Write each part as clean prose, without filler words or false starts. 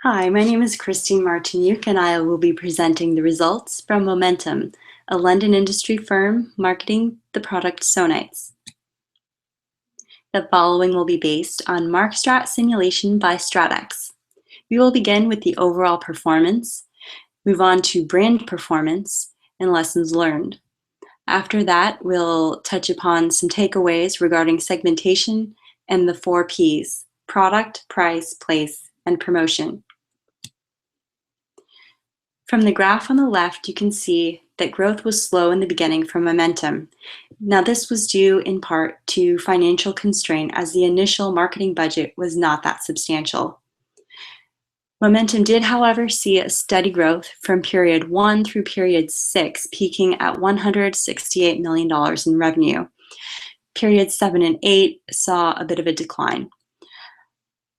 Hi, my name is Christine Martynuk, and I will be presenting the results from Momentum, a London industry firm marketing the product Sonites. The following will be based on Markstrat Simulation by StratX. We will begin with the overall performance, move on to brand performance, and lessons learned. After that, we'll touch upon some takeaways regarding segmentation and the 4 Ps: product, price, place, and promotion. From the graph on the left, you can see that growth was slow in the beginning from Momentum. Now, this was due in part to financial constraint, as the initial marketing budget was not that substantial. Momentum did, however, see a steady growth from period 1 through period 6, peaking at $168 million in revenue. Periods 7 and 8 saw a bit of a decline.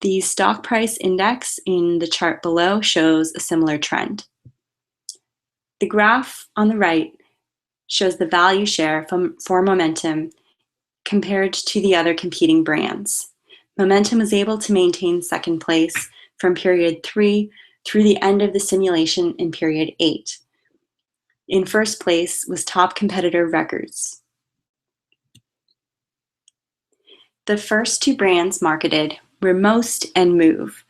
The stock price index in the chart below shows a similar trend. The graph on the right shows the value share for Momentum compared to the other competing brands. Momentum was able to maintain second place from period 3 through the end of the simulation in period 8. In first place was top competitor Records. The first 2 brands marketed were Most and Move.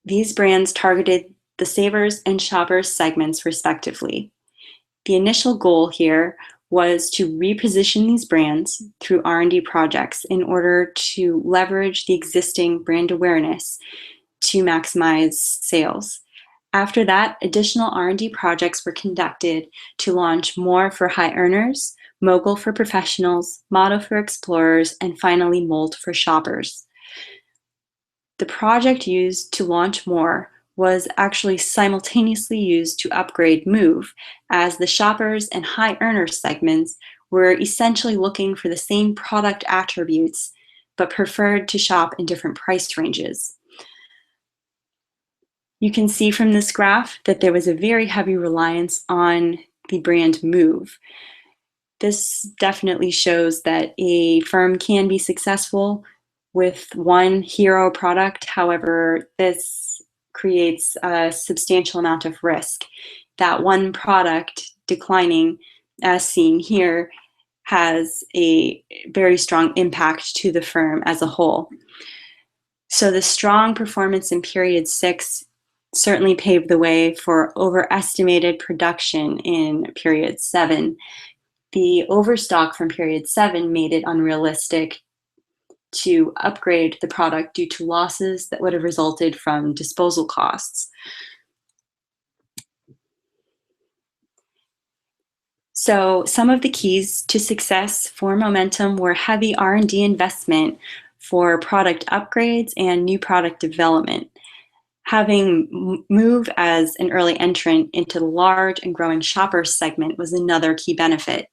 These brands targeted the savers and shoppers segments respectively. The initial goal here was to reposition these brands through R&D projects in order to leverage the existing brand awareness to maximize sales. After that, additional R&D projects were conducted to launch More for high earners, Mogul for professionals, Motto for explorers, and finally Mold for shoppers. The project used to launch More was actually simultaneously used to upgrade Move, as the shoppers and high earner segments were essentially looking for the same product attributes, but preferred to shop in different price ranges. You can see from this graph that there was a very heavy reliance on the brand Move. This definitely shows that a firm can be successful with one hero product. However, this creates a substantial amount of risk. That one product declining, as seen here, has a very strong impact to the firm as a whole. So the strong performance in period 6 certainly paved the way for overestimated production in period 7. The overstock from period 7 made it unrealistic to upgrade the product due to losses that would have resulted from disposal costs. So some of the keys to success for Momentum were heavy R&D investment for product upgrades and new product development. Having Move as an early entrant into the large and growing shopper segment was another key benefit.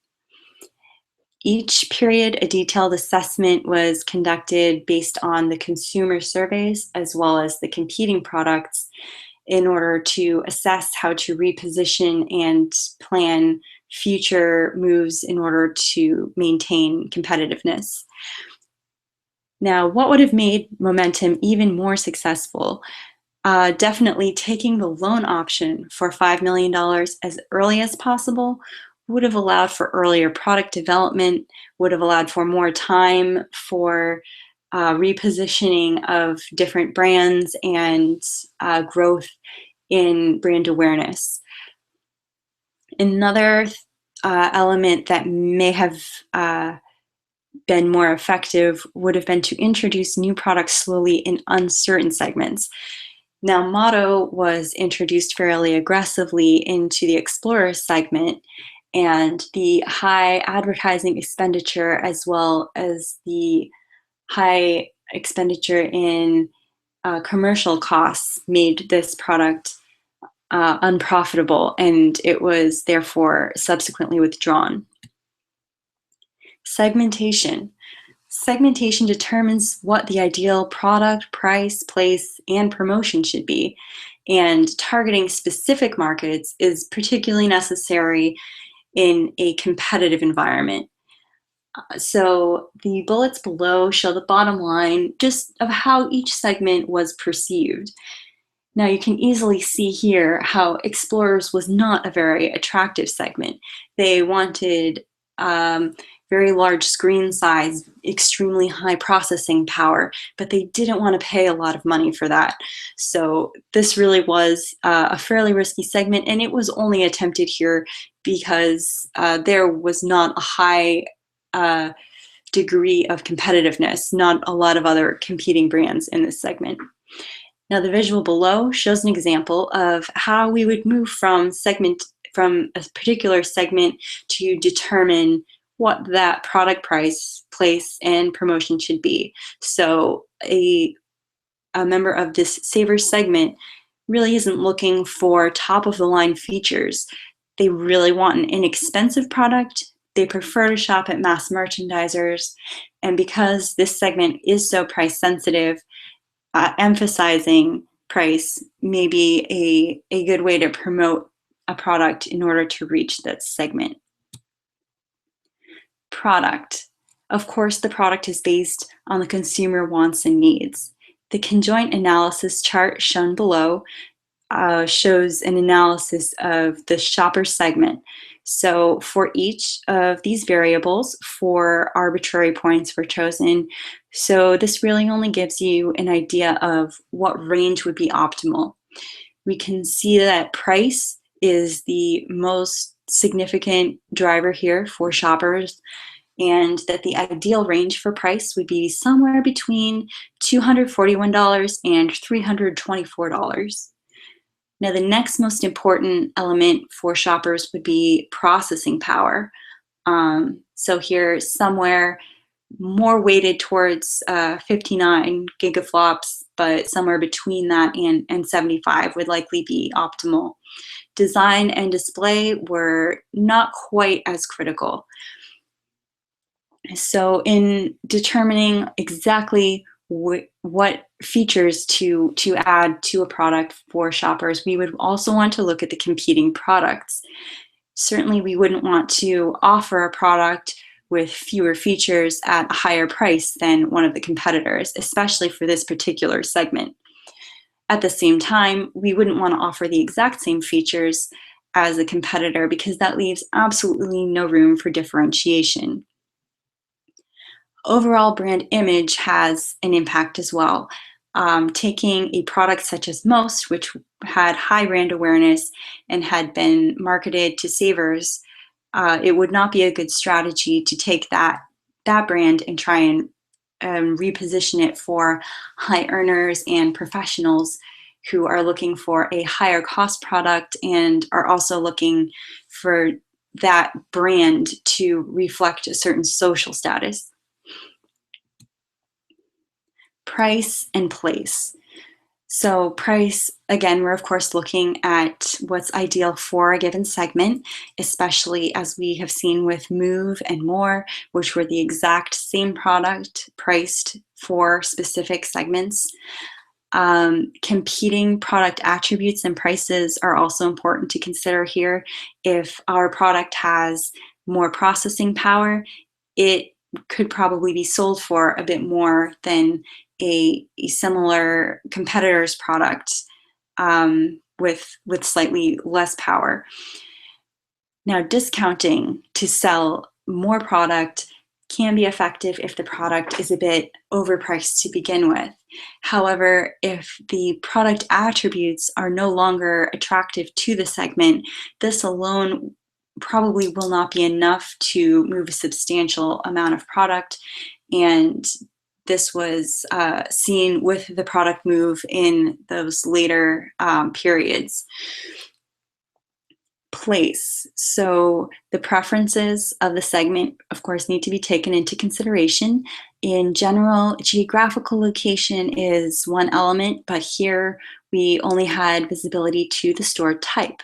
Each period, a detailed assessment was conducted based on the consumer surveys as well as the competing products in order to assess how to reposition and plan future moves in order to maintain competitiveness. Now, what would have made Momentum even more successful? Definitely taking the loan option for $5 million as early as possible would have allowed for earlier product development, would have allowed for more time for repositioning of different brands and growth in brand awareness. Another element that may have been more effective would have been to introduce new products slowly in uncertain segments. Now, Motto was introduced fairly aggressively into the Explorer segment, and the high advertising expenditure as well as the high expenditure in commercial costs made this product unprofitable, and it was therefore subsequently withdrawn. Segmentation. Segmentation determines what the ideal product, price, place, and promotion should be, and targeting specific markets is particularly necessary in a competitive environment. So the bullets below show the bottom line just of how each segment was perceived. Now you can easily see here how Explorers was not a very attractive segment. They wanted very large screen size, extremely high processing power, but they didn't want to pay a lot of money for that. So this really was a fairly risky segment, and it was only attempted here because there was not a high degree of competitiveness, not a lot of other competing brands in this segment. Now the visual below shows an example of how we would move from a particular segment to determine what that product price, place, and promotion should be. So a member of this Savers segment really isn't looking for top of the line features. They really want an inexpensive product. They prefer to shop at mass merchandisers. And because this segment is so price sensitive, emphasizing price may be a good way to promote a product in order to reach that segment. Product. Of course, the product is based on the consumer wants and needs. The conjoint analysis chart shown below shows an analysis of the shopper segment. So for each of these variables, 4 arbitrary points were chosen. So this really only gives you an idea of what range would be optimal. We can see that price is the most significant driver here for shoppers, and that the ideal range for price would be somewhere between $241 and $324. Now, the next most important element for shoppers would be processing power. So here, somewhere more weighted towards 59 gigaflops, but somewhere between that and 75 would likely be optimal. Design and display were not quite as critical. So in determining exactly what features to add to a product for shoppers, we would also want to look at the competing products. Certainly, we wouldn't want to offer a product with fewer features at a higher price than one of the competitors, especially for this particular segment. At the same time, we wouldn't want to offer the exact same features as a competitor because that leaves absolutely no room for differentiation. Overall brand image has an impact as well. Taking a product such as Most, which had high brand awareness and had been marketed to savers, it would not be a good strategy to take that brand and try and reposition it for high earners and professionals who are looking for a higher cost product and are also looking for that brand to reflect a certain social status. Price and place. So price, again, we're of course looking at what's ideal for a given segment, especially as we have seen with Move and More, which were the exact same product priced for specific segments. Competing product attributes and prices are also important to consider here. If our product has more processing power, it could probably be sold for a bit more than a similar competitor's product with slightly less power. Now, discounting to sell more product can be effective if the product is a bit overpriced to begin with. However, if the product attributes are no longer attractive to the segment, this alone probably will not be enough to move a substantial amount of product, and this was seen with the product move in those later periods. Place. So the preferences of the segment, of course, need to be taken into consideration. In general, geographical location is one element, but here we only had visibility to the store type.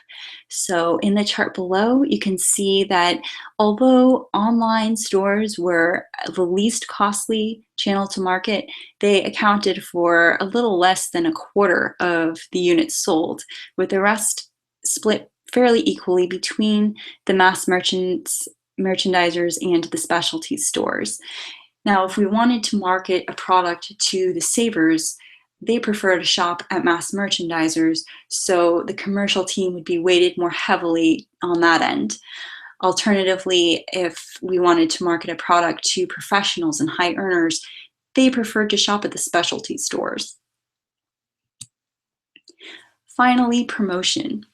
So in the chart below, you can see that although online stores were the least costly channel to market, they accounted for a little less than a quarter of the units sold, with the rest split fairly equally between the mass merchants merchandisers and the specialty stores. Now, if we wanted to market a product to the savers, they prefer to shop at mass merchandisers, so the commercial team would be weighted more heavily on that end. Alternatively, if we wanted to market a product to professionals and high earners, they preferred to shop at the specialty stores. Finally, promotion.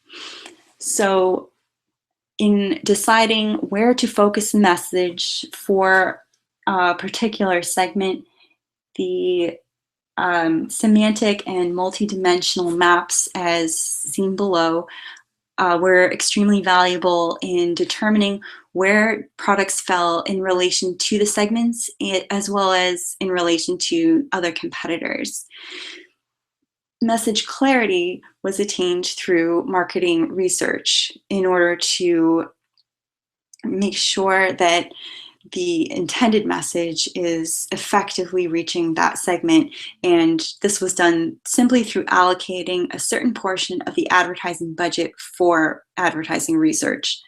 So in deciding where to focus the message for a particular segment, the semantic and multidimensional maps, as seen below, were extremely valuable in determining where products fell in relation to the segments, as well as in relation to other competitors. Message clarity was attained through marketing research in order to make sure that the intended message is effectively reaching that segment, and this was done simply through allocating a certain portion of the advertising budget for advertising research.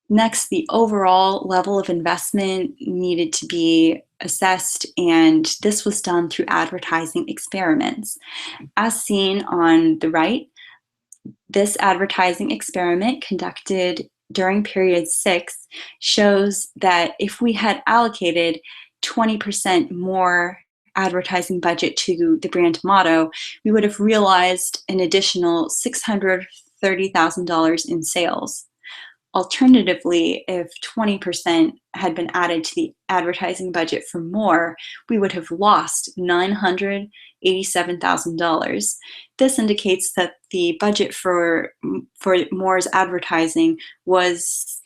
Next, the overall level of investment needed to be assessed, and this was done through advertising experiments. As seen on the right, this advertising experiment conducted during period 6 shows that if we had allocated 20% more advertising budget to the brand motto, we would have realized an additional $630,000 in sales. Alternatively, if 20% had been added to the advertising budget for more, we would have lost $987,000. This indicates that the budget for Moore's advertising was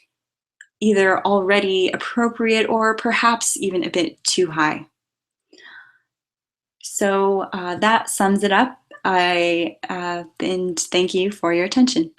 either already appropriate or perhaps even a bit too high. So that sums it up. And thank you for your attention.